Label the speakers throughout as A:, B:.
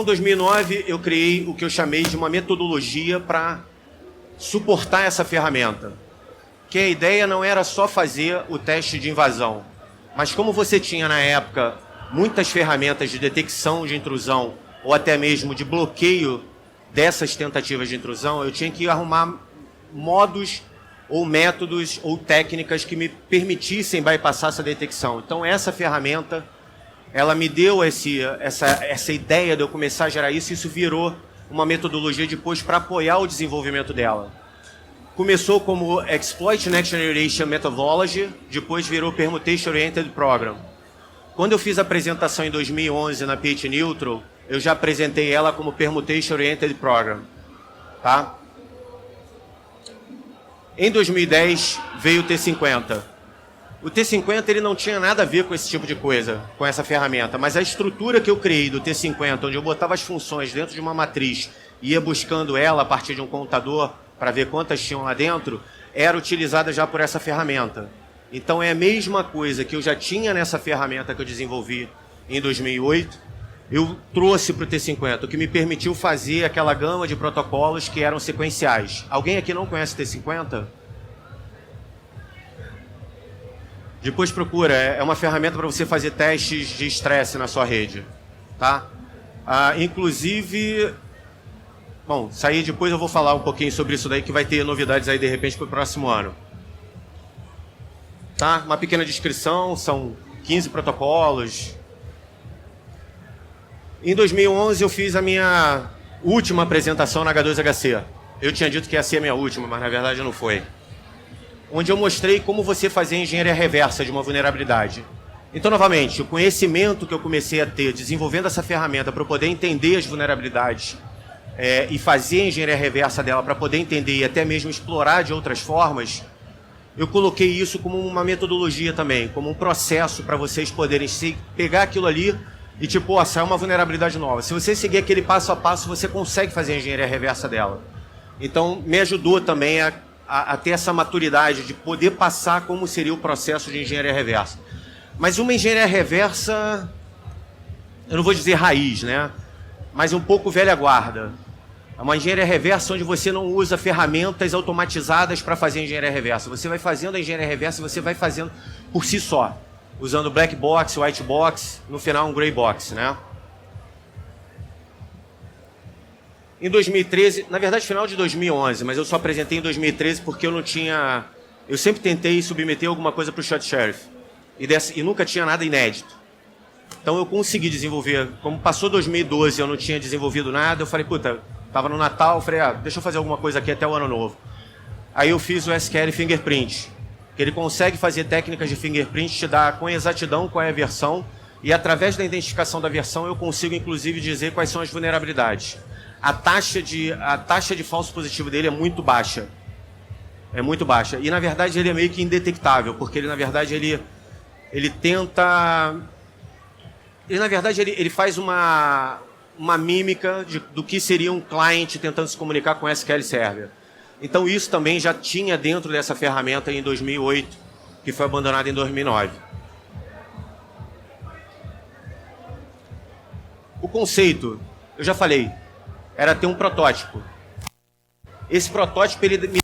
A: Então, em 2009, eu criei o que eu chamei de uma metodologia para suportar essa ferramenta. Que a ideia não era só fazer o teste de invasão, mas como você tinha na época muitas ferramentas de detecção de intrusão ou até mesmo de bloqueio dessas tentativas de intrusão, eu tinha que arrumar modos ou métodos ou técnicas que me permitissem bypassar essa detecção. Então essa ferramenta, ela me deu essa ideia de eu começar a gerar isso, e isso virou uma metodologia depois para apoiar o desenvolvimento dela. Começou como Exploit Next Generation Methodology, depois virou Permutation Oriented Program. Quando eu fiz a apresentação em 2011 na PH Neutral, eu já apresentei ela como Permutation Oriented Program. Tá? Em 2010 veio o T50. O T50 ele não tinha nada a ver com esse tipo de coisa, com essa ferramenta, mas a estrutura que eu criei do T50, onde eu botava as funções dentro de uma matriz e ia buscando ela a partir de um contador para ver quantas tinham lá dentro, era utilizada já por essa ferramenta. Então é a mesma coisa que eu já tinha nessa ferramenta que eu desenvolvi em 2008, eu trouxe para o T50, o que me permitiu fazer aquela gama de protocolos que eram sequenciais. Alguém aqui não conhece o T50? Depois procura, é uma ferramenta para você fazer testes de estresse na sua rede. Tá? Inclusive, bom, sair depois eu vou falar um pouquinho sobre isso daí, que vai ter novidades aí de repente para o próximo ano. Tá? Uma pequena descrição, são 15 protocolos. Em 2011 eu fiz a minha última apresentação na H2HC. Eu tinha dito que ia ser a minha última, mas na verdade não foi. Onde eu mostrei como você fazer engenharia reversa de uma vulnerabilidade. Então, novamente, o conhecimento que eu comecei a ter desenvolvendo essa ferramenta para eu poder entender as vulnerabilidades e fazer a engenharia reversa dela para poder entender e até mesmo explorar de outras formas, eu coloquei isso como uma metodologia também, como um processo para vocês poderem pegar aquilo ali e tipo, ó, sai uma vulnerabilidade nova. Se você seguir aquele passo a passo, você consegue fazer a engenharia reversa dela. Então, me ajudou também a ter essa maturidade de poder passar como seria o processo de engenharia reversa. Mas uma engenharia reversa, eu não vou dizer raiz, né? Mas um pouco velha guarda. É uma engenharia reversa onde você não usa ferramentas automatizadas para fazer engenharia reversa. Você vai fazendo a engenharia reversa e você vai fazendo por si só. Usando black box, white box, no final um gray box, né? Em 2013, na verdade final de 2011, mas eu só apresentei em 2013 porque eu não tinha... Eu sempre tentei submeter alguma coisa para o Shot Sheriff e nunca tinha nada inédito. Então eu consegui desenvolver, como passou 2012 eu não tinha desenvolvido nada, eu falei, puta, tava no Natal, eu falei, deixa eu fazer alguma coisa aqui até o ano novo. Aí eu fiz o SQL Fingerprint, que ele consegue fazer técnicas de fingerprint, te dar com exatidão qual é a versão, e através da identificação da versão eu consigo inclusive dizer quais são as vulnerabilidades. A taxa de falso positivo dele é muito baixa. É muito baixa. E na verdade ele é meio que indetectável, porque ele na verdade ele tenta... Ele na verdade ele faz uma mímica do que seria um client tentando se comunicar com SQL Server. Então isso também já tinha dentro dessa ferramenta em 2008, que foi abandonada em 2009. O conceito, eu já falei, era ter um protótipo. Esse protótipo ele me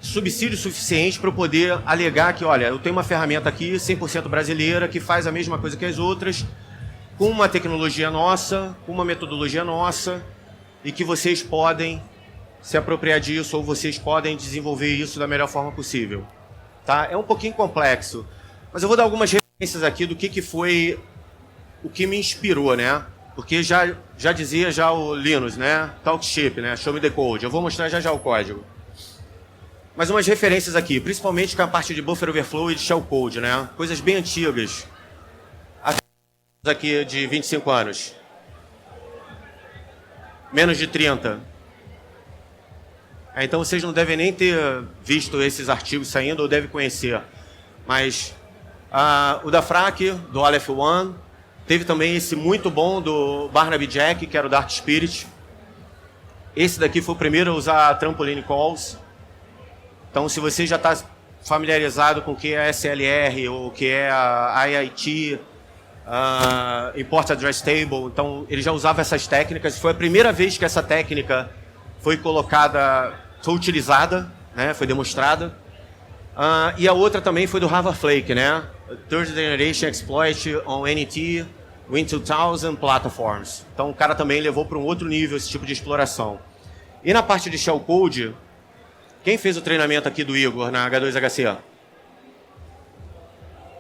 A: subsídio suficiente para eu poder alegar que, olha, eu tenho uma ferramenta aqui 100% brasileira que faz a mesma coisa que as outras, com uma tecnologia nossa, com uma metodologia nossa, e que vocês podem se apropriar disso ou vocês podem desenvolver isso da melhor forma possível. Tá? É um pouquinho complexo, mas eu vou dar algumas referências aqui do que foi o que me inspirou, né? Porque já dizia já o Linus, né? Talk ship, né? Show me the code. Eu vou mostrar já o código. Mas umas referências aqui, principalmente com a parte de buffer overflow e de shellcode, né? Coisas bem antigas. Aqui de 25 anos. Menos de 30. Então vocês não devem nem ter visto esses artigos saindo ou devem conhecer. Mas o da FRAC, do Aleph One, teve também esse muito bom do Barnaby Jack, que era o Dark Spirit. Esse daqui foi o primeiro a usar Trampoline Calls. Então, se você já está familiarizado com o que é a SLR ou o que é a IIT, Import Address Table. Então, ele já usava essas técnicas. Foi a primeira vez que essa técnica foi colocada, foi utilizada, né? Foi demonstrada. E a outra também foi do Harvard Flake, né? Third Generation Exploit on NT Win2000 Platforms. Então, o cara também levou para um outro nível esse tipo de exploração. E na parte de shellcode, quem fez o treinamento aqui do Igor na H2HC?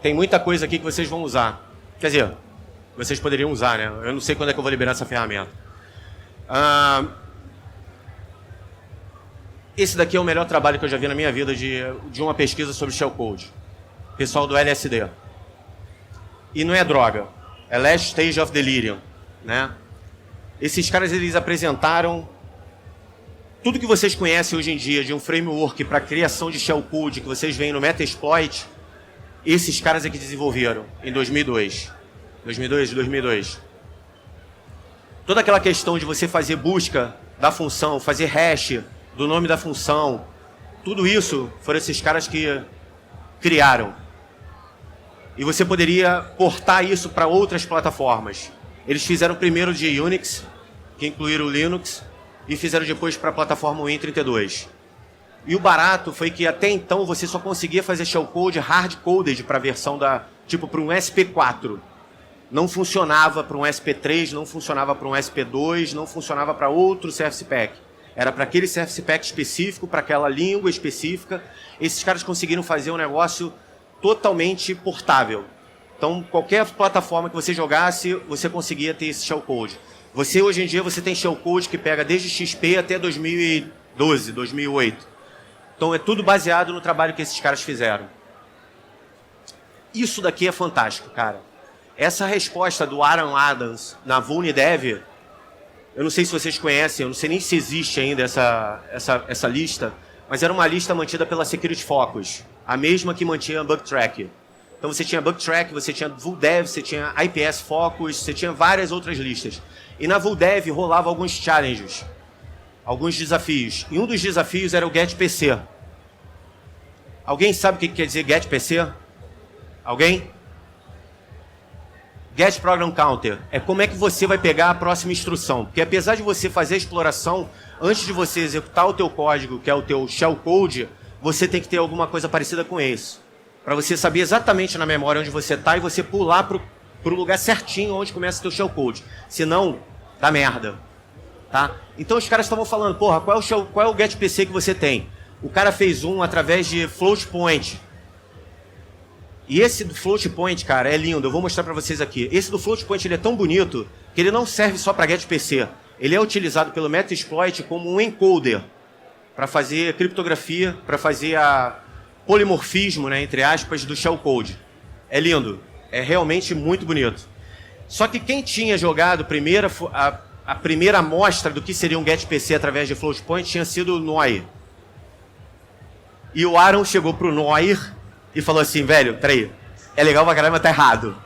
A: Tem muita coisa aqui que vocês vão usar. Quer dizer, vocês poderiam usar, né? Eu não sei quando é que eu vou liberar essa ferramenta. Esse daqui é o melhor trabalho que eu já vi na minha vida de uma pesquisa sobre shellcode. Pessoal do LSD. E não é droga. É Last Stage of Delirium, né? Esses caras, eles apresentaram tudo que vocês conhecem hoje em dia de um framework para criação de shellcode que vocês veem no Metasploit. Esses caras é que desenvolveram em 2002. 2002. Toda aquela questão de você fazer busca da função, fazer hash do nome da função, tudo isso foram esses caras que criaram. E você poderia portar isso para outras plataformas. Eles fizeram primeiro de Unix, que incluíram o Linux, e fizeram depois para a plataforma Win32. E o barato foi que até então você só conseguia fazer shellcode hard-coded para a versão tipo para um SP4. Não funcionava para um SP3, não funcionava para um SP2, não funcionava para outro Surface Pack. Era para aquele Surface Pack específico, para aquela língua específica. Esses caras conseguiram fazer um negócio totalmente portável. Então, qualquer plataforma que você jogasse, você conseguia ter esse shellcode. Hoje em dia, você tem shellcode que pega desde XP até 2012, 2008. Então, é tudo baseado no trabalho que esses caras fizeram. Isso daqui é fantástico, cara. Essa resposta do Aaron Adams na VulniDev, eu não sei se vocês conhecem, eu não sei nem se existe ainda essa lista, mas era uma lista mantida pela Security Focus, a mesma que mantinha BugTrack. Então você tinha BugTrack, você tinha VulDev, você tinha IPS Focus, você tinha várias outras listas. E na VulDev rolava alguns challenges, alguns desafios. E um dos desafios era o GetPC. Alguém sabe o que quer dizer GetPC? Alguém? Get Program Counter. É como é que você vai pegar a próxima instrução. Porque apesar de você fazer a exploração, antes de você executar o teu código, que é o teu shellcode, você tem que ter alguma coisa parecida com isso. Para você saber exatamente na memória onde você está e você pular para o lugar certinho onde começa o teu shellcode. Senão, dá merda. Tá? Então os caras estavam falando, porra, qual é o GetPC que você tem? O cara fez um através de float point. E esse do float point, cara, é lindo. Eu vou mostrar para vocês aqui. Esse do float point, ele é tão bonito que ele não serve só para GetPC. Ele é utilizado pelo Metasploit como um encoder para fazer criptografia, para fazer a polimorfismo, né, entre aspas, do shellcode. É lindo. É realmente muito bonito. Só que quem tinha jogado a primeira amostra do que seria um GetPC através de float point tinha sido o Noir. E o Aaron chegou pro Noir e falou assim, velho, peraí, é legal pra caramba, mas tá errado.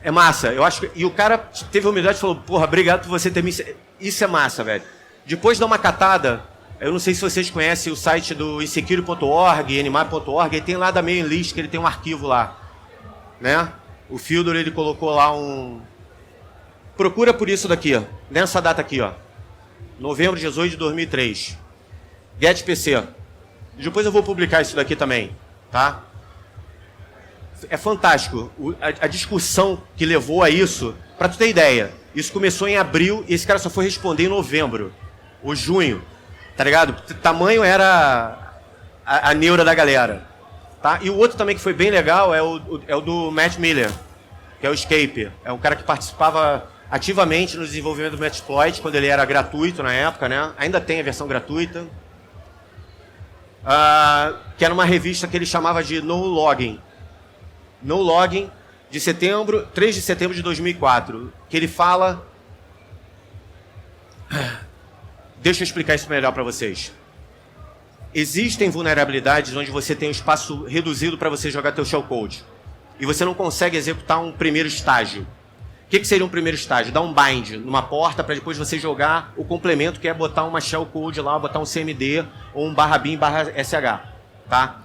A: É massa, eu acho que... E o cara teve a humildade e falou, porra, obrigado por você ter me... Isso é massa, velho. Depois dá uma catada, eu não sei se vocês conhecem o site do insecure.org, nmap.org, e tem lá da mailing list, que ele tem um arquivo lá. Né? O Fildor, ele colocou lá um... Procura por isso daqui, ó. Nessa data aqui, ó. Novembro 18 de 2003. GetPC. Depois eu vou publicar isso daqui também. Tá? É fantástico a discussão que levou a isso. Para tu ter ideia, isso começou em abril e esse cara só foi responder em novembro ou junho, tá ligado? O tamanho era a neura da galera, tá? E o outro também que foi bem legal é o do Matt Miller, que é o Escape. É um cara que participava ativamente no desenvolvimento do Metasploit quando ele era gratuito na época, né? Ainda tem a versão gratuita. Que era uma revista que ele chamava de No Logging. No Logging, de 3 de setembro de 2004, que ele fala... Deixa eu explicar isso melhor para vocês. Existem vulnerabilidades onde você tem um espaço reduzido para você jogar teu shellcode. E você não consegue executar um primeiro estágio. O que seria um primeiro estágio? Dar um bind numa porta para depois você jogar o complemento, que é botar uma shellcode lá, botar um CMD ou um /bin/sh. Tá?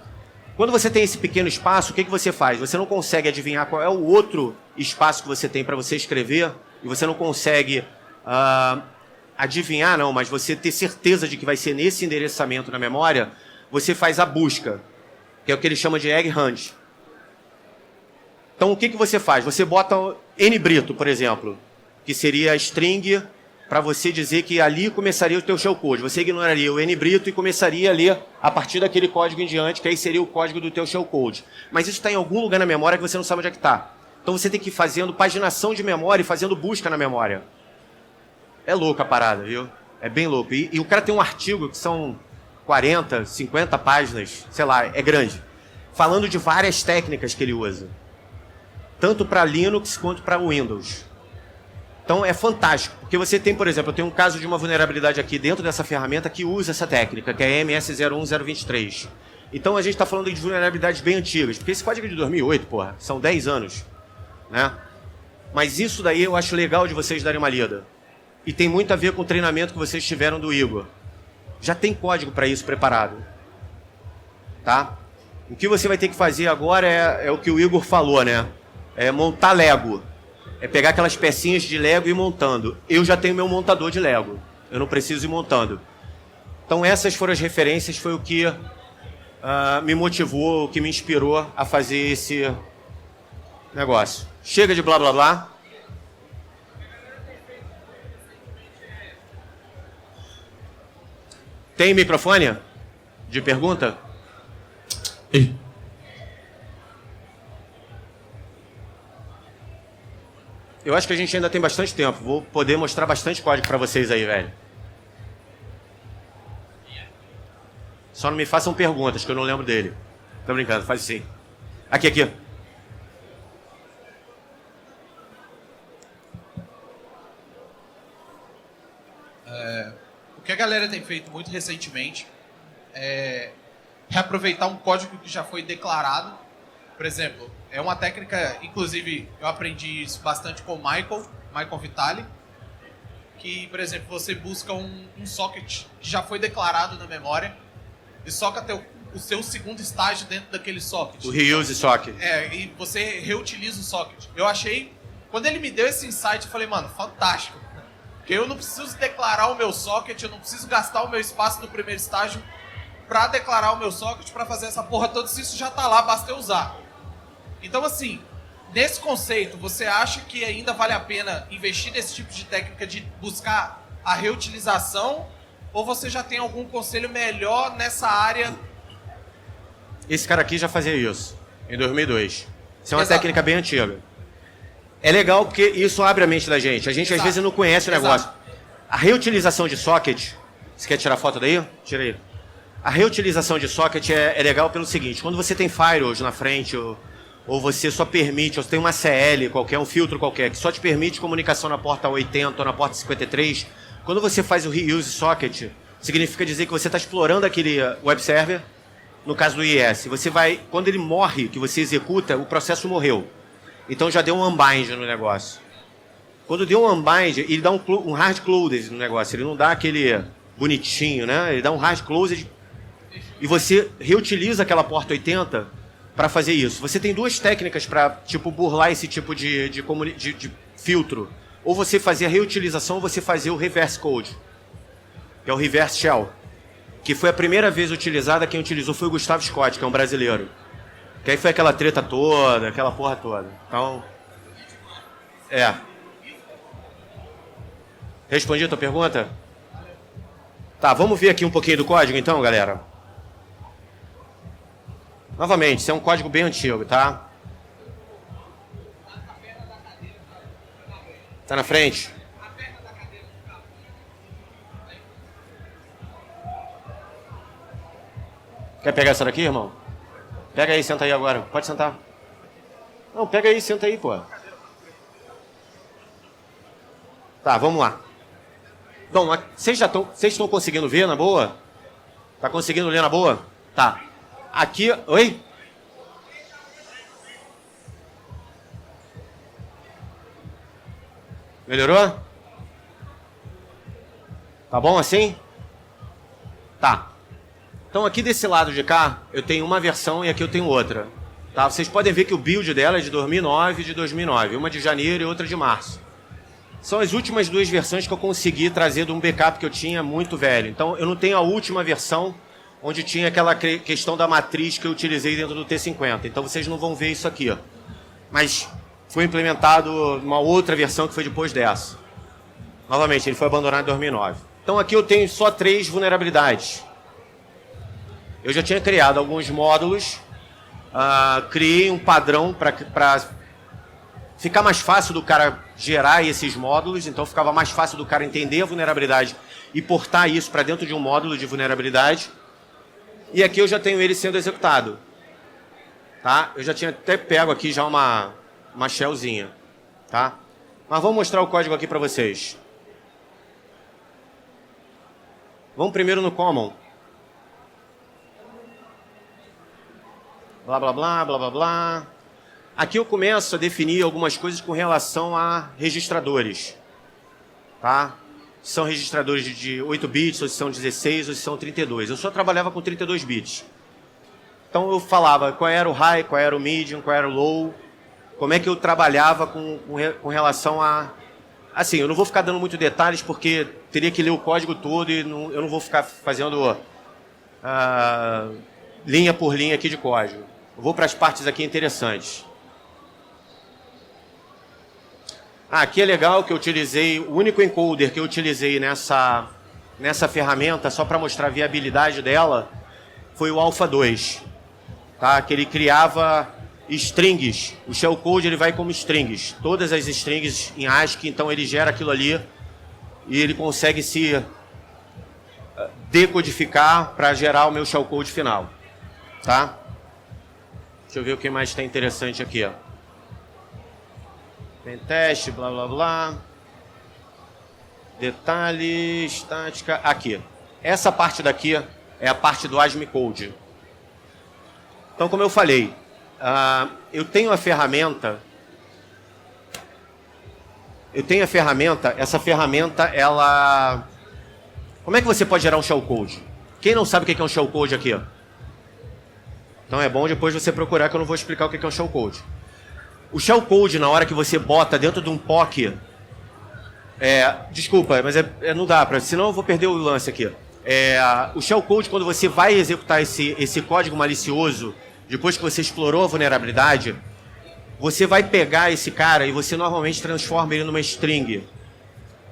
A: Quando você tem esse pequeno espaço, o que você faz? Você não consegue adivinhar qual é o outro espaço que você tem para você escrever e você não consegue adivinhar, não, mas você ter certeza de que vai ser nesse endereçamento na memória, você faz a busca, que é o que ele chama de egg hunt. Então, o que você faz? Você bota N Brito, por exemplo, que seria a string para você dizer que ali começaria o teu shellcode. Você ignoraria o N Brito e começaria a ler a partir daquele código em diante, que aí seria o código do teu shellcode. Mas isso está em algum lugar na memória que você não sabe onde é que está. Então, você tem que ir fazendo paginação de memória e fazendo busca na memória. É louco a parada, viu? É bem louco. E o cara tem um artigo que são 40, 50 páginas, sei lá, é grande, falando de várias técnicas que ele usa. Tanto para Linux quanto para Windows. Então é fantástico, porque você tem, por exemplo, eu tenho um caso de uma vulnerabilidade aqui dentro dessa ferramenta que usa essa técnica, que é MS01023. Então a gente está falando de vulnerabilidades bem antigas, porque esse código é de 2008, porra, são 10 anos. Né? Mas isso daí eu acho legal de vocês darem uma lida. E tem muito a ver com o treinamento que vocês tiveram do Igor. Já tem código para isso preparado. Tá? O que você vai ter que fazer agora é o que o Igor falou, né? É montar Lego. É pegar aquelas pecinhas de Lego e ir montando. Eu já tenho meu montador de Lego. Eu não preciso ir montando. Então essas foram as referências, foi o que me motivou, o que me inspirou a fazer esse negócio. Chega de blá blá blá. Tem microfone de pergunta?
B: Ei.
A: Eu acho que a gente ainda tem bastante tempo. Vou poder mostrar bastante código para vocês aí, velho. Só não me façam perguntas, que eu não lembro dele. Tô brincando, faz sim. Aqui.
B: O que a galera tem feito muito recentemente é reaproveitar um código que já foi declarado. Por exemplo, é uma técnica, inclusive eu aprendi isso bastante com o Michael Vitali, que, por exemplo, você busca um socket que já foi declarado na memória e soca o seu segundo estágio dentro daquele socket.
A: O reuse socket.
B: E você reutiliza o socket. Eu achei, quando ele me deu esse insight, eu falei, mano, fantástico. Porque eu não preciso declarar o meu socket, eu não preciso gastar o meu espaço no primeiro estágio para declarar o meu socket, para fazer essa porra toda, se isso já tá lá, basta eu usar. Então, assim, nesse conceito, você acha que ainda vale a pena investir nesse tipo de técnica de buscar a reutilização, ou você já tem algum conselho melhor nessa área?
A: Esse cara aqui já fazia isso, em 2002. Isso é uma
B: Exato.
A: técnica bem antiga. É legal porque isso abre a mente da gente. A gente, às vezes, não conhece o negócio. A reutilização de socket... Você quer tirar foto daí? Tira aí. A reutilização de socket é legal pelo seguinte. Quando você tem firewalls na frente, ou você só permite, ou você tem uma CL qualquer, um filtro qualquer, que só te permite comunicação na porta 80 ou na porta 53, quando você faz o reuse socket, significa dizer que você está explorando aquele web server, no caso do IIS. Você vai, quando ele morre, que você executa, o processo morreu. Então já deu um unbind no negócio. Quando deu um unbind, ele dá um hard closed no negócio. Ele não dá aquele bonitinho, né? Ele dá um hard closed e você reutiliza aquela porta 80 para fazer isso. Você tem duas técnicas para tipo burlar esse tipo de filtro. Ou você fazer a reutilização ou você fazer o reverse code, que é o reverse shell, que foi a primeira vez utilizada. Quem utilizou foi o Gustavo Scott, que é um brasileiro. Que aí foi aquela treta toda, aquela porra toda. Então, Respondi a tua pergunta? Tá, vamos ver aqui um pouquinho do código então, galera. Novamente, isso é um código bem antigo, tá? Tá na frente? Quer pegar essa daqui, irmão? Pega aí, senta aí agora. Pode sentar. Não, pega aí, senta aí, pô. Tá, vamos lá. Então, vocês estão conseguindo ver na boa? Tá conseguindo ler na boa? Tá. Aqui, oi? Melhorou? Tá bom assim? Tá. Então aqui desse lado de cá, eu tenho uma versão e aqui eu tenho outra. Tá? Vocês podem ver que o build dela é de 2009 e de 2009. Uma de janeiro e outra de março. São as últimas duas versões que eu consegui trazer de um backup que eu tinha muito velho. Então, eu não tenho a última versão onde tinha aquela questão da matriz que eu utilizei dentro do T50. Então, vocês não vão ver isso aqui. Ó. Mas foi implementado uma outra versão que foi depois dessa. Novamente, ele foi abandonado em 2009. Então, aqui eu tenho só 3 vulnerabilidades. Eu já tinha criado alguns módulos, criei um padrão para ficar mais fácil do cara gerar esses módulos, então ficava mais fácil do cara entender a vulnerabilidade e portar isso para dentro de um módulo de vulnerabilidade. E aqui eu já tenho ele sendo executado. Tá? Eu já tinha até pego aqui já uma shellzinha. Tá? Mas vou mostrar o código aqui para vocês. Vamos primeiro no common. Blá, blá, blá, blá, blá, blá. Aqui eu começo a definir algumas coisas com relação a registradores. Tá? Se são registradores de 8 bits, ou se são 16, ou se são 32. Eu só trabalhava com 32 bits. Então eu falava qual era o high, qual era o medium, qual era o low. Como é que eu trabalhava com relação a... Assim, eu não vou ficar dando muitos detalhes porque teria que ler o código todo e eu não vou ficar fazendo linha por linha aqui de código. Eu vou para as partes aqui interessantes. Aqui é legal que eu utilizei, o único encoder que eu utilizei nessa ferramenta, só para mostrar a viabilidade dela, foi o Alpha 2. Tá? Que ele criava strings. O shellcode ele vai como strings. Todas as strings em ASCII, então ele gera aquilo ali e ele consegue se decodificar para gerar o meu shellcode final. Tá? Deixa eu ver o que mais está interessante aqui. Ó. Tem teste, blá blá blá. Detalhes, estática. Aqui. Essa parte daqui é a parte do ASME Code. Então, como eu falei, eu tenho a ferramenta. Essa ferramenta, ela... Como é que você pode gerar um shellcode? Quem não sabe o que é um shellcode aqui? Ó? Então é bom depois você procurar que eu não vou explicar o que é um shellcode. O shellcode, na hora que você bota dentro de um POC... desculpa, mas não dá, senão eu vou perder o lance aqui. O shellcode, quando você vai executar esse código malicioso, depois que você explorou a vulnerabilidade, você vai pegar esse cara e você normalmente transforma ele numa string.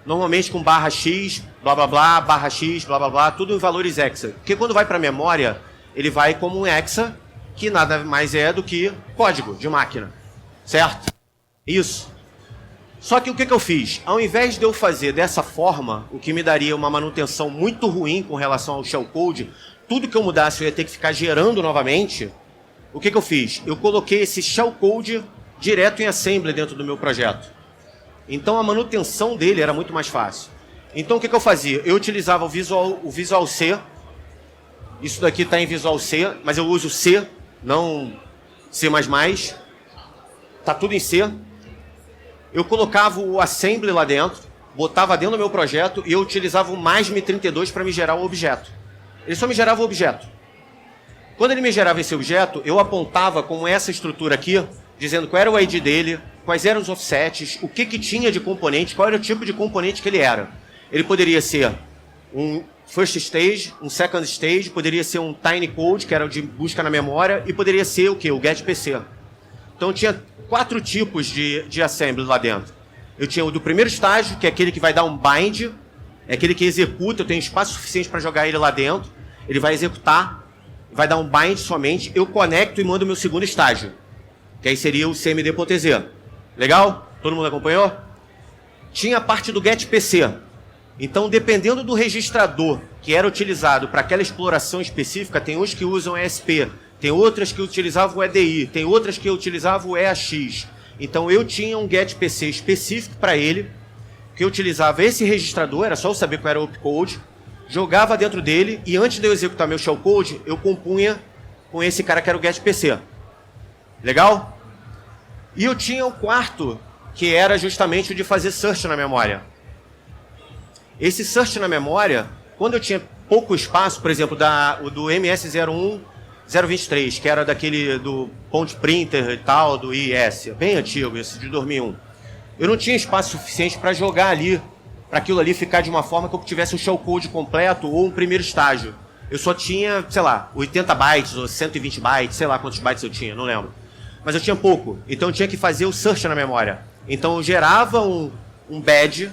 A: Normalmente com /x, blá blá blá, /x, blá blá blá, tudo em valores hexa. Porque quando vai para a memória, ele vai como um hexa, que nada mais é do que código de máquina. Certo? Isso. Só que o que eu fiz? Ao invés de eu fazer dessa forma, o que me daria uma manutenção muito ruim com relação ao shellcode, tudo que eu mudasse eu ia ter que ficar gerando novamente, o que eu fiz? Eu coloquei esse shellcode direto em assembly dentro do meu projeto. Então a manutenção dele era muito mais fácil. Então o que eu fazia? Eu utilizava o Visual C. Isso daqui está em Visual C, mas eu uso C, não C++. Está tudo em C. Eu colocava o assembly lá dentro, botava dentro do meu projeto e eu utilizava o MASM32 para me gerar o objeto. Ele só me gerava o objeto. Quando ele me gerava esse objeto, eu apontava com essa estrutura aqui, dizendo qual era o ID dele, quais eram os offsets, o que tinha de componente, qual era o tipo de componente que ele era. Ele poderia ser um first stage, um second stage, poderia ser um tiny code, que era o de busca na memória, e poderia ser o quê? O getPC. Então tinha 4 tipos de assembly lá dentro. Eu tinha o do primeiro estágio, que é aquele que vai dar um bind, é aquele que executa, eu tenho espaço suficiente para jogar ele lá dentro, ele vai executar, vai dar um bind somente, eu conecto e mando o meu segundo estágio, que aí seria o CMD.tz. Legal? Todo mundo acompanhou? Tinha a parte do getPC. Então, dependendo do registrador que era utilizado para aquela exploração específica, tem uns que usam ESP, tem outras que utilizavam o EDI, tem outras que utilizavam o EAX. Então eu tinha um getPC específico para ele, que eu utilizava esse registrador, era só eu saber qual era o opcode, jogava dentro dele e antes de eu executar meu shellcode, eu compunha com esse cara que era o getPC. Legal? E eu tinha um quarto, que era justamente o de fazer search na memória. Esse search na memória, quando eu tinha pouco espaço, por exemplo, o do MS01, 023, que era daquele do Ponte Printer e tal, do IIS, bem antigo, esse de 2001. Eu não tinha espaço suficiente para jogar ali, para aquilo ali ficar de uma forma que eu tivesse um shellcode completo ou um primeiro estágio. Eu só tinha, sei lá, 80 bytes ou 120 bytes, sei lá quantos bytes eu tinha, não lembro. Mas eu tinha pouco, então eu tinha que fazer o search na memória. Então eu gerava um badge,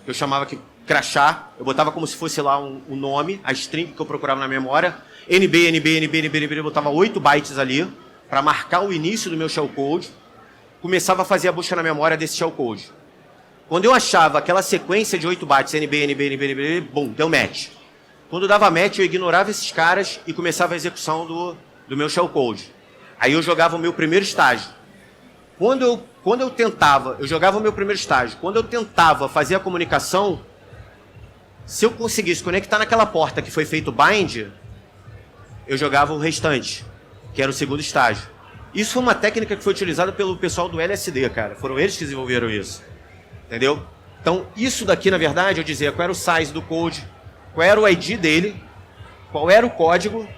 A: que eu chamava que crachá, eu botava como se fosse lá um nome, a string que eu procurava na memória, NB, eu botava 8 bytes ali, para marcar o início do meu shellcode, começava a fazer a busca na memória desse shellcode. Quando eu achava aquela sequência de 8 bytes, NB, bum, deu match. Quando dava match, eu ignorava esses caras e começava a execução do meu shellcode. Aí eu jogava o meu primeiro estágio. Quando eu tentava, eu jogava o meu primeiro estágio. Quando eu tentava fazer a comunicação, se eu conseguisse conectar naquela porta que foi feito o bind, eu jogava o restante, que era o segundo estágio. Isso foi uma técnica que foi utilizada pelo pessoal do LSD, cara. Foram eles que desenvolveram isso. Entendeu? Então, isso daqui, na verdade, eu dizia qual era o size do code, qual era o ID dele, qual era o código,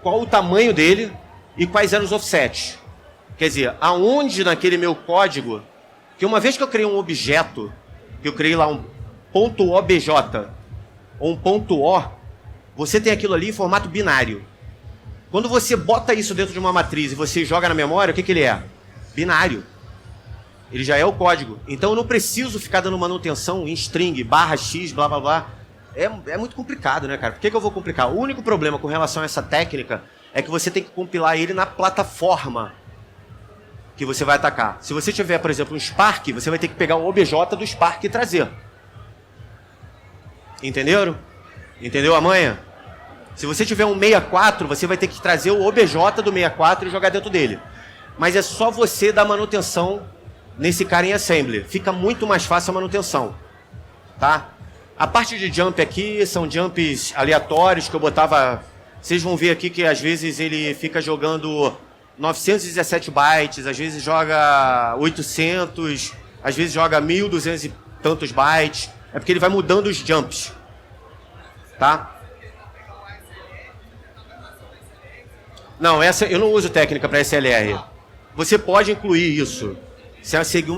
A: qual o tamanho dele e quais eram os offsets. Quer dizer, aonde naquele meu código, que uma vez que eu criei um objeto, que eu criei lá um ponto .obj ou um ponto .o, você tem aquilo ali em formato binário. Quando você bota isso dentro de uma matriz e você joga na memória, o que ele é? Binário. Ele já é o código. Então eu não preciso ficar dando manutenção em string, /x, blá blá blá. É muito complicado, né, cara? Por que eu vou complicar? O único problema com relação a essa técnica é que você tem que compilar ele na plataforma que você vai atacar. Se você tiver, por exemplo, um Spark, você vai ter que pegar o OBJ do Spark e trazer. Entenderam? Entendeu a manha? Se você tiver um 64, você vai ter que trazer o OBJ do 64 e jogar dentro dele. Mas é só você dar manutenção nesse cara em assembly. Fica muito mais fácil a manutenção. Tá? A parte de jump aqui são jumps aleatórios que eu botava... Vocês vão ver aqui que às vezes ele fica jogando 917 bytes, às vezes joga 800, às vezes joga 1200 e tantos bytes. É porque ele vai mudando os jumps. Tá? Não, eu não uso técnica para SLR. Você pode incluir isso.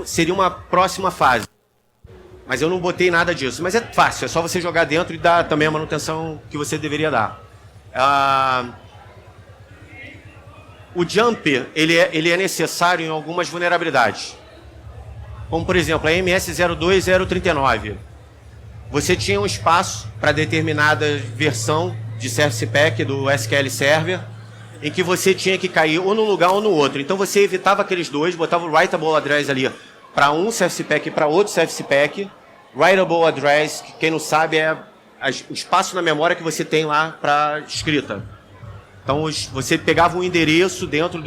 A: Seria uma próxima fase. Mas eu não botei nada disso. Mas é fácil, é só você jogar dentro e dar também a manutenção que você deveria dar. O jump, ele é necessário em algumas vulnerabilidades. Como, por exemplo, a MS02039. Você tinha um espaço para determinada versão de Service Pack do SQL Server, em que você tinha que cair ou num lugar ou no outro. Então você evitava aqueles dois, botava o writable address ali para um Service Pack e para outro Service Pack. Writable address, que quem não sabe é o espaço na memória que você tem lá para escrita. Então você pegava um endereço dentro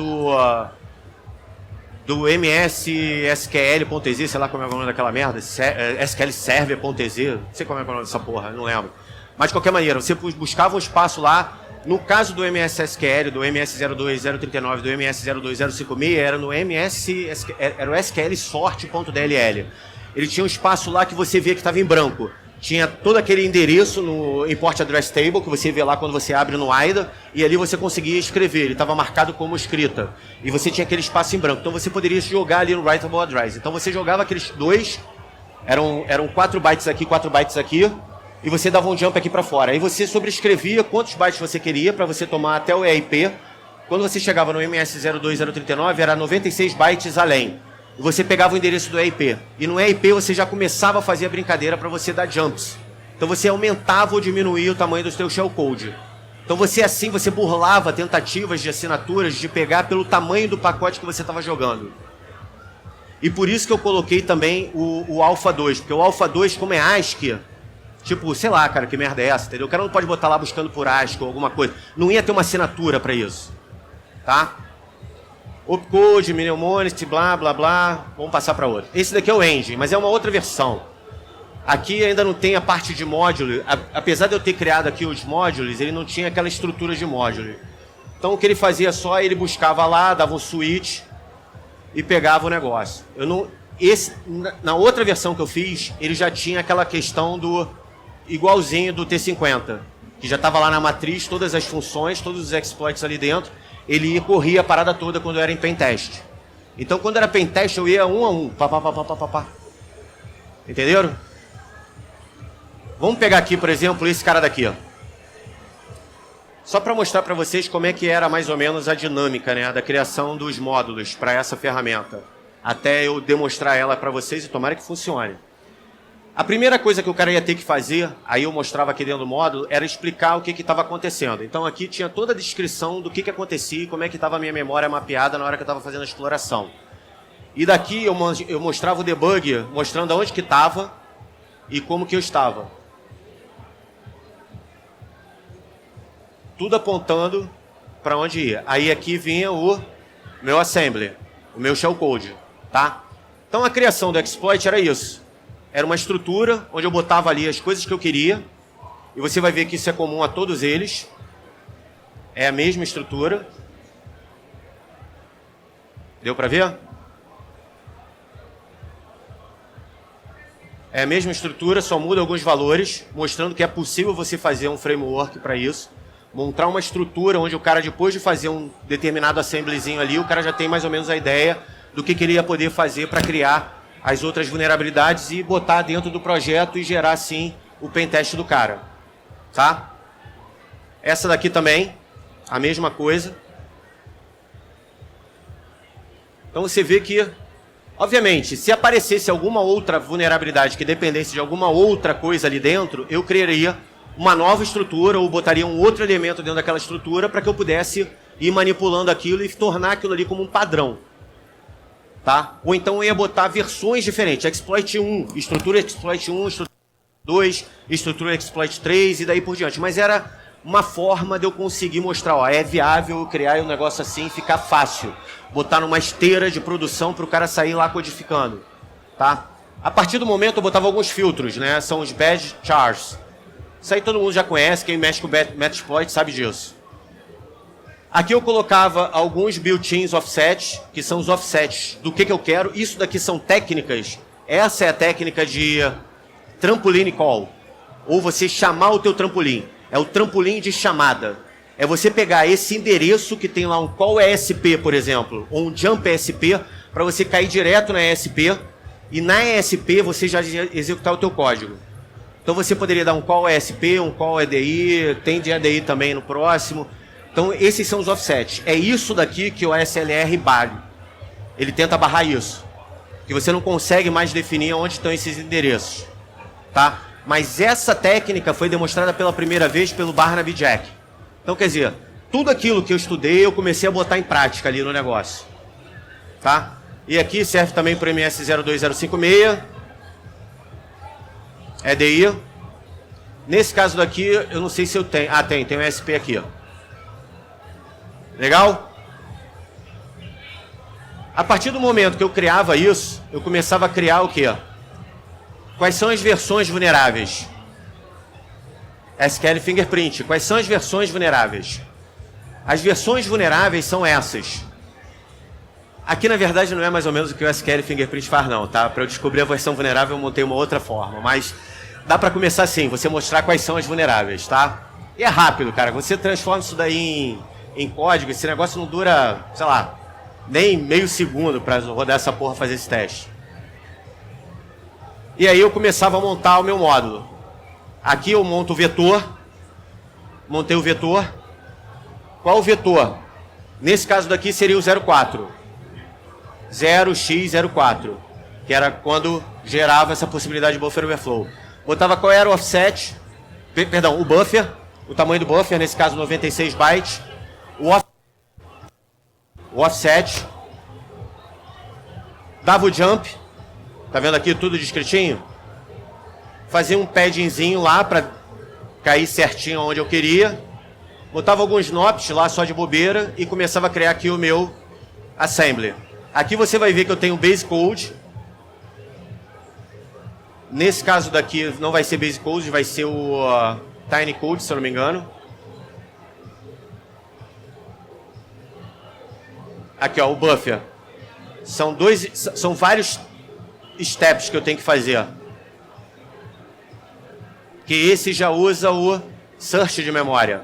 A: do mssql.exe, sei lá como é o nome daquela merda, SQL Server.exe, não sei como é o nome dessa porra, não lembro. Mas de qualquer maneira, você buscava um espaço lá. No caso do MSSQL, do MS02039, do MS02056, era o SQL sort.dll. Ele tinha um espaço lá que você via que estava em branco. Tinha todo aquele endereço no import address table, que você vê lá quando você abre no AIDA, e ali você conseguia escrever, ele estava marcado como escrita. E você tinha aquele espaço em branco. Então você poderia jogar ali no writable address. Então você jogava aqueles dois, eram 4 bytes aqui, 4 bytes aqui, e você dava um jump aqui para fora. Aí você sobrescrevia quantos bytes você queria para você tomar até o EIP. Quando você chegava no MS02039, era 96 bytes além. E você pegava o endereço do EIP. E no EIP você já começava a fazer a brincadeira para você dar jumps. Então você aumentava ou diminuía o tamanho do seu shellcode. Então você burlava tentativas de assinaturas de pegar pelo tamanho do pacote que você estava jogando. E por isso que eu coloquei também o Alpha 2. Porque o Alpha 2, como é ASCII... Tipo, sei lá, cara, que merda é essa, entendeu? O cara não pode botar lá buscando por ASCII ou alguma coisa. Não ia ter uma assinatura para isso. Tá? Opcode, mnemonic, blá, blá, blá. Vamos passar para outro. Esse daqui é o Engine, mas é uma outra versão. Aqui ainda não tem a parte de módulo. Apesar de eu ter criado aqui os módulos, ele não tinha aquela estrutura de módulo. Então o que ele fazia só, ele buscava lá, dava um switch e pegava o negócio. Na outra versão que eu fiz, ele já tinha aquela questão do igualzinho do T50, que já estava lá na matriz, todas as funções, todos os exploits ali dentro, ele corria a parada toda quando era em pentest. Então, quando era pentest, eu ia um a um, pá. Entenderam? Vamos pegar aqui, por exemplo, esse cara daqui, ó. Só para mostrar para vocês como é que era mais ou menos a dinâmica, né, da criação dos módulos para essa ferramenta. Até eu demonstrar ela para vocês e tomara que funcione. A primeira coisa que o cara ia ter que fazer, aí eu mostrava aqui dentro do módulo, era explicar o que estava acontecendo. Então aqui tinha toda a descrição do que acontecia e como é que estava a minha memória mapeada na hora que eu estava fazendo a exploração. E daqui eu mostrava o debug, mostrando aonde que estava e como que eu estava. Tudo apontando para onde ia. Aí aqui vinha o meu assembly, o meu shellcode, tá? Então a criação do exploit era isso. Era uma estrutura onde eu botava ali as coisas que eu queria. E você vai ver que isso é comum a todos eles. É a mesma estrutura. Deu para ver? É a mesma estrutura, só muda alguns valores, mostrando que é possível você fazer um framework para isso. Montar uma estrutura onde o cara, depois de fazer um determinado assemblyzinho ali, o cara já tem mais ou menos a ideia do que ele ia poder fazer para criar as outras vulnerabilidades e botar dentro do projeto e gerar, assim, o pentest do cara. Tá? Essa daqui também, a mesma coisa. Então você vê que, obviamente, se aparecesse alguma outra vulnerabilidade que dependesse de alguma outra coisa ali dentro, eu criaria uma nova estrutura ou botaria um outro elemento dentro daquela estrutura para que eu pudesse ir manipulando aquilo e tornar aquilo ali como um padrão. Tá? Ou então eu ia botar versões diferentes, exploit 1, estrutura exploit 1, estrutura 2, estrutura exploit 3 e daí por diante. Mas era uma forma de eu conseguir mostrar, ó, é viável criar um negócio assim e ficar fácil. Botar numa esteira de produção para o cara sair lá codificando. Tá? A partir do momento eu botava alguns filtros, né? São os badge chars. Isso aí todo mundo já conhece, quem mexe com Metasploit sabe disso. Aqui eu colocava alguns built-ins offsets, que são os offsets do que eu quero. Isso daqui são técnicas. Essa é a técnica de trampoline call. Ou você chamar o teu trampolim. É o trampolim de chamada. É você pegar esse endereço que tem lá um call ESP, por exemplo, ou um jump ESP, para você cair direto na ESP. E na ESP você já executar o teu código. Então você poderia dar um call ESP, um call EDI, tem de EDI também no próximo. Então esses são os offsets. É isso daqui que o SLR barra. Ele tenta barrar isso. Que você não consegue mais definir onde estão esses endereços. Tá? Mas essa técnica foi demonstrada pela primeira vez pelo Barnaby Jack. Então quer dizer, tudo aquilo que eu estudei eu comecei a botar em prática ali no negócio. Tá? E aqui serve também para o MS02056. EDI. Nesse caso daqui, eu não sei se eu tenho. Ah, tem um ESP aqui, ó. Legal? A partir do momento que eu criava isso, eu começava a criar o quê? Quais são as versões vulneráveis? SQL Fingerprint. Quais são as versões vulneráveis? As versões vulneráveis são essas. Aqui, na verdade, não é mais ou menos o que o SQL Fingerprint faz, não, tá? Para eu descobrir a versão vulnerável, eu montei uma outra forma, mas dá para começar assim, você mostrar quais são as vulneráveis, tá? E é rápido, cara. Você transforma isso daí em código, esse negócio não dura, sei lá, nem meio segundo para rodar essa porra fazer esse teste. E aí eu começava a montar o meu módulo. Aqui eu monto o vetor. Montei o vetor. Qual o vetor? Nesse caso daqui seria o 04. 0x04. Que era quando gerava essa possibilidade de buffer overflow. Botava qual era o offset. Perdão, o buffer. O tamanho do buffer, nesse caso 96 bytes. O offset. Dava o jump. Tá vendo aqui tudo descritinho? Fazia um paddingzinho lá para cair certinho onde eu queria. Botava alguns nops lá só de bobeira e começava a criar aqui o meu assembly. Aqui você vai ver que eu tenho base code. Nesse caso daqui não vai ser base code, vai ser o tiny code, se eu não me engano. Aqui, ó, o buffer. São vários steps que eu tenho que fazer. Que esse já usa o search de memória.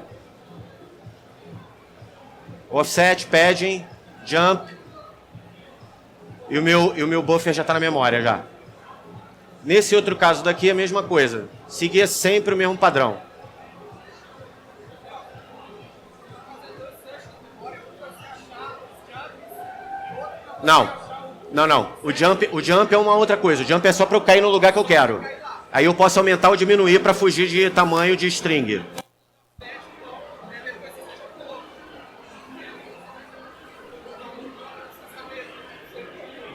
A: Offset, padding, jump. E o meu buffer já está na memória já. Nesse outro caso daqui, a mesma coisa. Seguia sempre o mesmo padrão. Não. O jump é uma outra coisa. O jump é só para eu cair no lugar que eu quero. Aí eu posso aumentar ou diminuir para fugir de tamanho de string.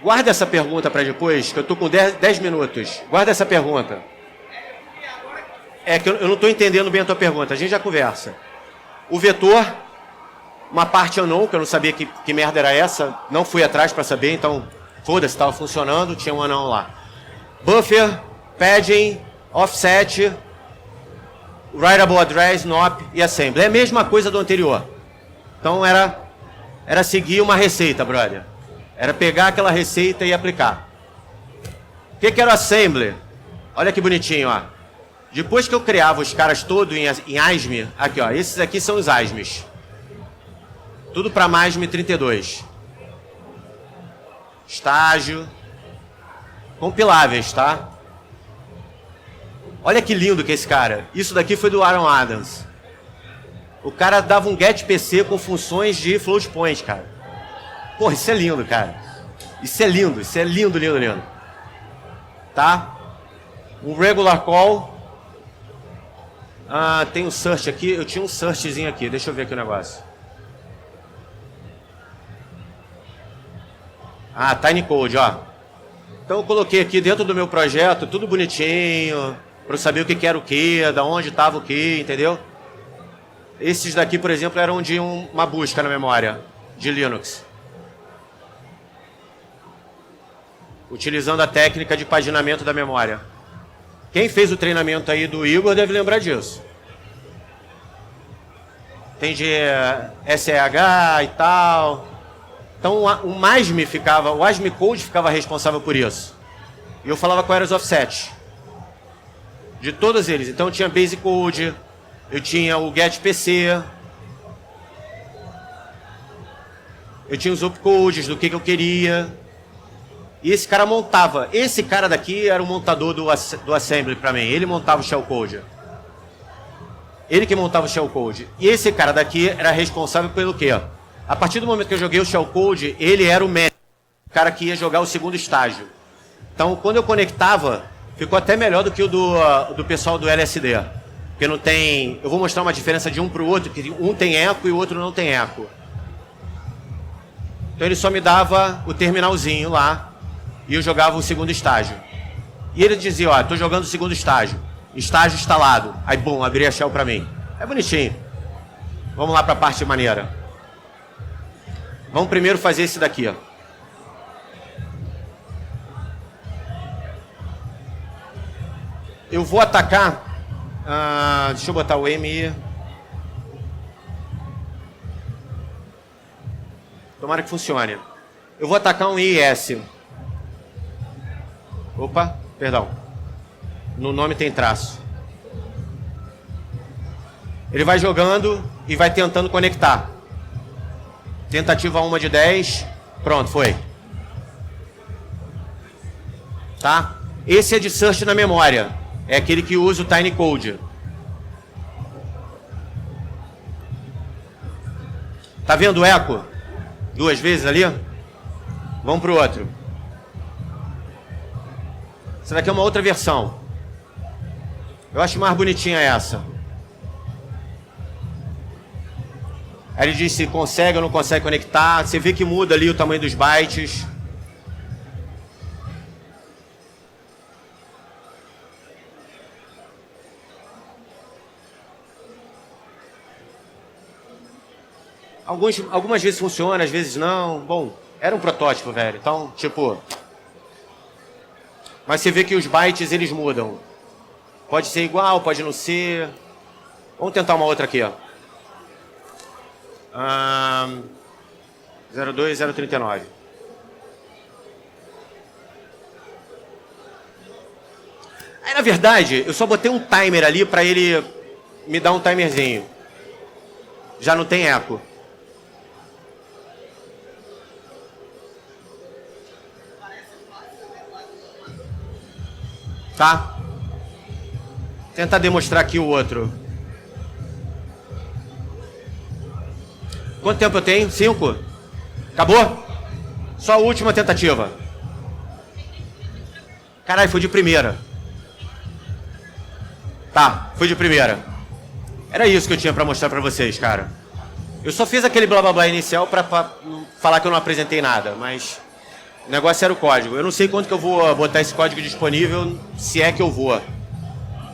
A: Guarda essa pergunta para depois, que eu tô com 10 minutos. Guarda essa pergunta. É que eu não estou entendendo bem a tua pergunta. A gente já conversa. O vetor, uma parte unknown, que eu não sabia que merda era essa. Não fui atrás para saber, então foda-se, estava funcionando. Tinha um unknown lá. Buffer, padding, offset, writable address, nop e assembly. É a mesma coisa do anterior. Então era seguir uma receita, brother. Era pegar aquela receita e aplicar. O que era o assembly? Olha que bonitinho, ó. Depois que eu criava os caras todos em ASME, aqui, ó, esses aqui são os ASMEs. Tudo para MASME 32. Estágio. Compiláveis, tá? Olha que lindo que é esse cara. Isso daqui foi do Aaron Adams. O cara dava um get PC com funções de float point, cara. Porra, isso é lindo, cara. Isso é lindo, lindo. Tá? Um regular call. Ah, tem um search aqui. Eu tinha um searchzinho aqui. Deixa eu ver aqui o negócio. Ah, Tiny Code, ó. Então eu coloquei aqui dentro do meu projeto, tudo bonitinho, para eu saber o que era o que, da onde estava o que, entendeu? Esses daqui, por exemplo, eram de uma busca na memória de Linux. Utilizando a técnica de paginamento da memória. Quem fez o treinamento aí do Igor deve lembrar disso. Tem de SEH e tal. Então o ASME Code ficava responsável por isso. E eu falava qual eram os offsets. De todos eles. Então eu tinha Basic Code, eu tinha o Get PC, eu tinha os opcodes do que eu queria. E esse cara montava. Esse cara daqui era o montador do assembly para mim. Ele montava o shellcode. Ele que montava o shellcode. E esse cara daqui era responsável pelo quê? A partir do momento que eu joguei o shellcode, ele era o manager, o cara que ia jogar o segundo estágio. Então, quando eu conectava, ficou até melhor do que o do pessoal do LSD. Porque não tem... Eu vou mostrar uma diferença de um para o outro, que um tem eco e o outro não tem eco. Então ele só me dava o terminalzinho lá e eu jogava o segundo estágio. E ele dizia, ó, tô jogando o segundo estágio instalado. Aí, bum, abria a shell para mim. É bonitinho. Vamos lá para a parte maneira. Vamos primeiro fazer esse daqui, ó. Eu vou atacar... deixa eu botar o M. Tomara que funcione. Eu vou atacar um IS. Opa, perdão. No nome tem traço. Ele vai jogando e vai tentando conectar. Tentativa 1 de 10. Pronto, foi. Tá? Esse é de search na memória. É aquele que usa o Tiny Code. Tá vendo o eco? 2 vezes ali? Vamos pro outro. Essa daqui é uma outra versão. Eu acho mais bonitinha essa. Aí ele diz se consegue ou não consegue conectar. Você vê que muda ali o tamanho dos bytes. Algumas vezes funciona, às vezes não. Bom, era um protótipo, velho. Então, tipo... Mas você vê que os bytes, eles mudam. Pode ser igual, pode não ser. Vamos tentar uma outra aqui, ó. 02039. Aí, na verdade, eu só botei um timer ali para ele me dá um timerzinho. Já não tem eco. Tá? Tentar demonstrar aqui o outro. Quanto tempo eu tenho? 5? Acabou? Só a última tentativa. Caralho, foi de primeira. Tá, foi de primeira. Era isso que eu tinha pra mostrar pra vocês, cara. Eu só fiz aquele blá blá blá inicial pra falar que eu não apresentei nada, mas o negócio era o código. Eu não sei quando que eu vou botar esse código disponível, se é que eu vou.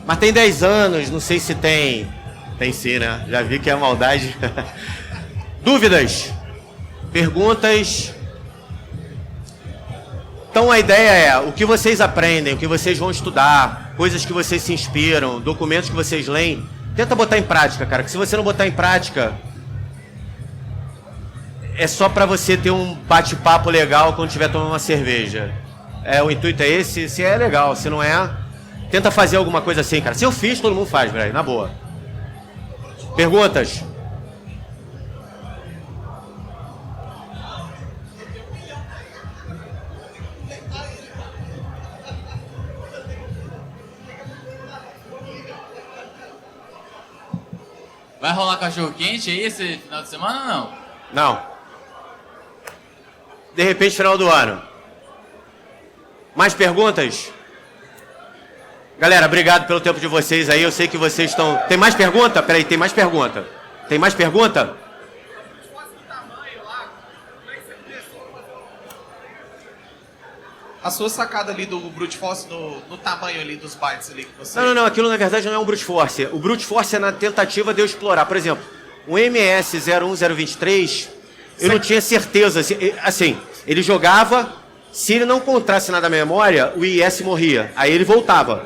A: Mas tem 10 anos, não sei se tem. Tem sim, né? Já vi que é maldade. Dúvidas? Perguntas? Então a ideia é, o que vocês aprendem, o que vocês vão estudar, coisas que vocês se inspiram, documentos que vocês leem, tenta botar em prática, cara, que se você não botar em prática, é só pra você ter um bate-papo legal quando estiver tomando uma cerveja. O intuito é esse, se é legal, se não é, tenta fazer alguma coisa assim, cara. Se eu fiz, todo mundo faz, velho, na boa. Perguntas?
C: Vai rolar cachorro quente aí esse final de semana ou não?
A: Não. De repente, final do ano. Mais perguntas? Galera, obrigado pelo tempo de vocês aí. Eu sei que vocês estão... Tem mais pergunta? Peraí, tem mais pergunta. Tem mais pergunta?
B: A sua sacada ali do Brute Force no tamanho ali dos bytes ali que você...
A: Não. Aquilo na verdade não é um Brute Force. O Brute Force é na tentativa de eu explorar. Por exemplo, o MS01023, eu não tinha certeza. Assim, ele jogava, se ele não encontrasse nada na memória, o IS morria. Aí ele voltava.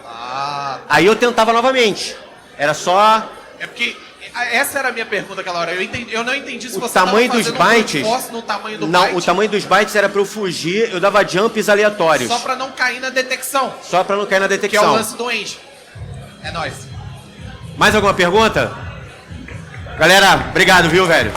A: Aí eu tentava novamente. Era só...
B: É porque essa era a minha pergunta aquela hora. Eu não entendi se
A: o
B: você
A: tamanho
B: tava
A: dos
B: fazendo
A: bytes,
B: Brute Force no tamanho do
A: não,
B: byte.
A: o tamanho dos bytes era para eu fugir, eu dava jumps aleatórios.
B: Só pra não cair na detecção.
A: Só para não cair na
B: Que é
A: detecção.
B: o lance do End. É nóis.
A: Mais alguma pergunta? Galera, obrigado, viu, velho?